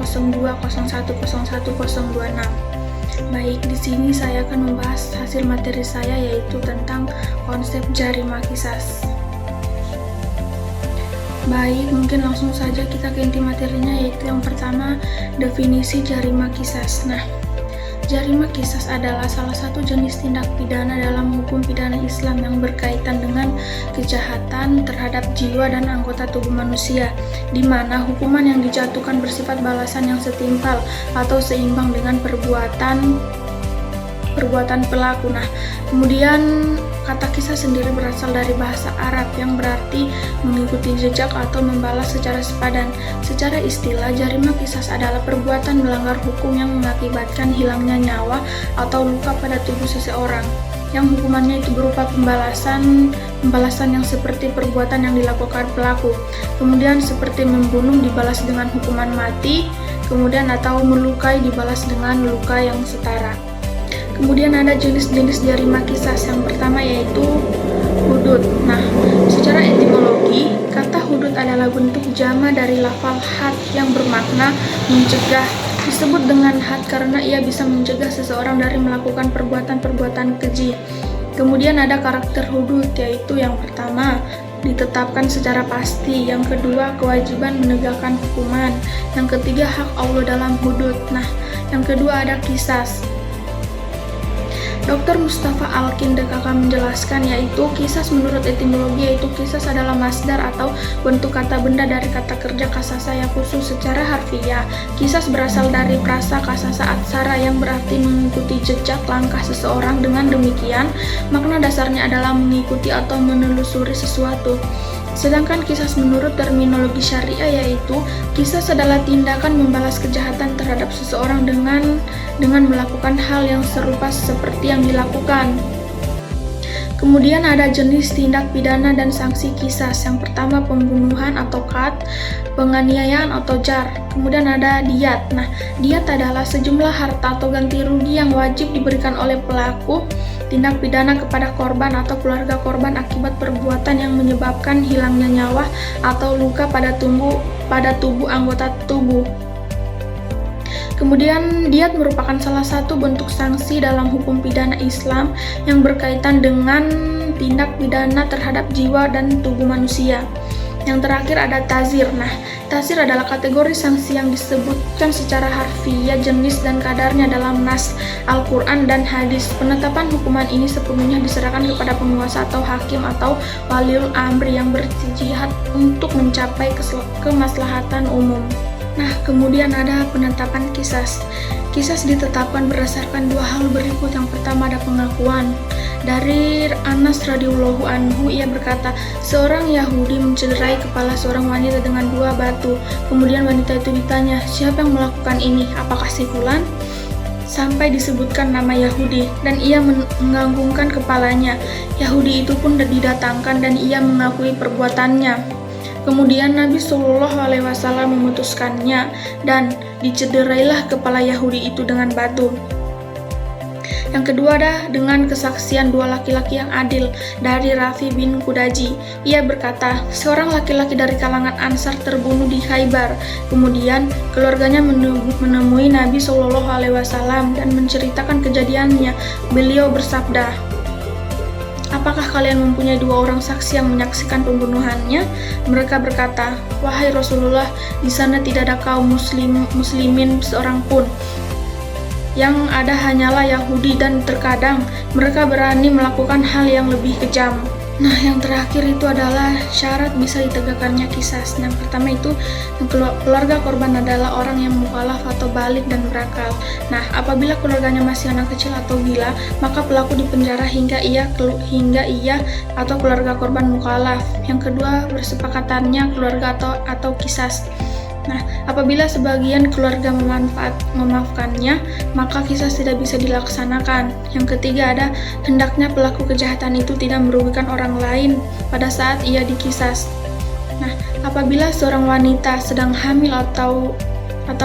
0201010126. Baik, di sini saya akan membahas hasil materi saya, yaitu tentang konsep jarimah qisas. Baik, mungkin langsung saja kita ke inti materinya, yaitu yang pertama, definisi jarimah qisas. Nah, jarimah qisas adalah salah satu jenis tindak pidana dalam hukum pidana Islam yang berkaitan dengan kejahatan terhadap jiwa dan anggota tubuh manusia, di mana hukuman yang dijatuhkan bersifat balasan yang setimpal atau seimbang dengan perbuatan pelaku. Nah, kemudian kata qisas sendiri berasal dari bahasa Arab yang berarti mengikuti jejak atau membalas secara sepadan. Secara istilah, jarimah qisas adalah perbuatan melanggar hukum yang mengakibatkan hilangnya nyawa atau luka pada tubuh seseorang, yang hukumannya itu berupa pembalasan yang seperti perbuatan yang dilakukan pelaku. Kemudian seperti membunuh dibalas dengan hukuman mati, kemudian atau melukai dibalas dengan luka yang setara. Kemudian ada jenis-jenis jarimah qisas. Yang pertama yaitu hudud. Nah, secara etimologi, kata hudud adalah bentuk jama dari lafal had yang bermakna mencegah. Disebut dengan had karena ia bisa mencegah seseorang dari melakukan perbuatan-perbuatan keji. Kemudian ada karakter hudud, yaitu yang pertama, ditetapkan secara pasti. Yang kedua, kewajiban menegakkan hukuman. Yang ketiga, hak Allah dalam hudud. Nah, yang kedua ada qisas. Dr. Mustafa Al-Kindek akan menjelaskan, yaitu qisas menurut etimologi, yaitu qisas adalah masdar atau bentuk kata benda dari kata kerja kasasa khusus. Secara harfiah, qisas berasal dari prasa kasasa atsara yang berarti mengikuti jejak langkah seseorang. Dengan demikian, makna dasarnya adalah mengikuti atau menelusuri sesuatu. Sedangkan qisas menurut terminologi syariah, yaitu qisas adalah tindakan membalas kejahatan terhadap seseorang dengan melakukan hal yang serupa seperti yang dilakukan. Kemudian ada jenis tindak pidana dan sanksi qisas. Yang pertama, pembunuhan atau qat, penganiayaan atau jar. Kemudian ada diyat. Nah, diyat adalah sejumlah harta atau ganti rugi yang wajib diberikan oleh pelaku tindak pidana kepada korban atau keluarga korban akibat perbuatan yang menyebabkan hilangnya nyawa atau luka pada tubuh anggota tubuh. Kemudian diyat merupakan salah satu bentuk sanksi dalam hukum pidana Islam yang berkaitan dengan tindak pidana terhadap jiwa dan tubuh manusia. Yang terakhir ada tazir. Nah, tazir adalah kategori sanksi yang disebutkan secara harfiah jenis dan kadarnya dalam nas Al-Quran dan hadis. Penetapan hukuman ini sepenuhnya diserahkan kepada penguasa atau hakim atau waliul amri yang berjihad untuk mencapai kemaslahatan umum. Nah, kemudian ada penetapan qisas. Qisas ditetapkan berdasarkan dua hal berikut. Yang pertama ada pengakuan. Dari Anas radhiyallahu anhu, ia berkata, seorang Yahudi mencederai kepala seorang wanita dengan 2 batu. Kemudian wanita itu ditanya, siapa yang melakukan ini? Apakah si fulan? Sampai disebutkan nama Yahudi, dan ia menganggungkan kepalanya. Yahudi itu pun didatangkan dan ia mengakui perbuatannya. Kemudian Nabi Shallallahu Alaihi Wasallam memutuskannya, dan dicederailah kepala Yahudi itu dengan batu. Yang kedua ada dengan kesaksian 2 laki-laki yang adil. Dari Rafi bin Kudaji, ia berkata, seorang laki-laki dari kalangan Ansar terbunuh di Khaybar. Kemudian keluarganya menemui Nabi Shallallahu Alaihi Wasallam dan menceritakan kejadiannya. Beliau bersabda, apakah kalian mempunyai 2 orang saksi yang menyaksikan pembunuhannya? Mereka berkata, wahai Rasulullah, di sana tidak ada kaum muslimin seorang pun. Yang ada hanyalah Yahudi, dan terkadang mereka berani melakukan hal yang lebih kejam. Nah, yang terakhir itu adalah syarat bisa ditegakkannya qisas. Yang pertama itu, keluarga korban adalah orang yang mukallaf atau balik dan berakal. Nah, apabila keluarganya masih anak kecil atau gila, maka pelaku dipenjara hingga ia atau keluarga korban mukallaf. Yang kedua, bersepakatannya keluarga atau qisas. Nah, apabila sebagian keluarga memaafkannya, maka qisas tidak bisa dilaksanakan. Yang ketiga ada hendaknya pelaku kejahatan itu tidak merugikan orang lain pada saat ia diqisas. Nah, apabila seorang wanita sedang hamil atau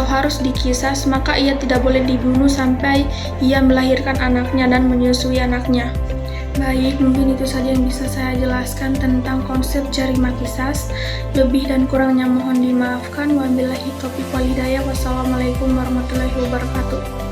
harus diqisas, maka ia tidak boleh dibunuh sampai ia melahirkan anaknya dan menyusui anaknya. Baik, mungkin itu saja yang bisa saya jelaskan tentang konsep jarima qisas. Lebih dan kurangnya mohon dimaafkan. Wabillahi taufiq wal hidayah. Wassalamualaikum warahmatullahi wabarakatuh.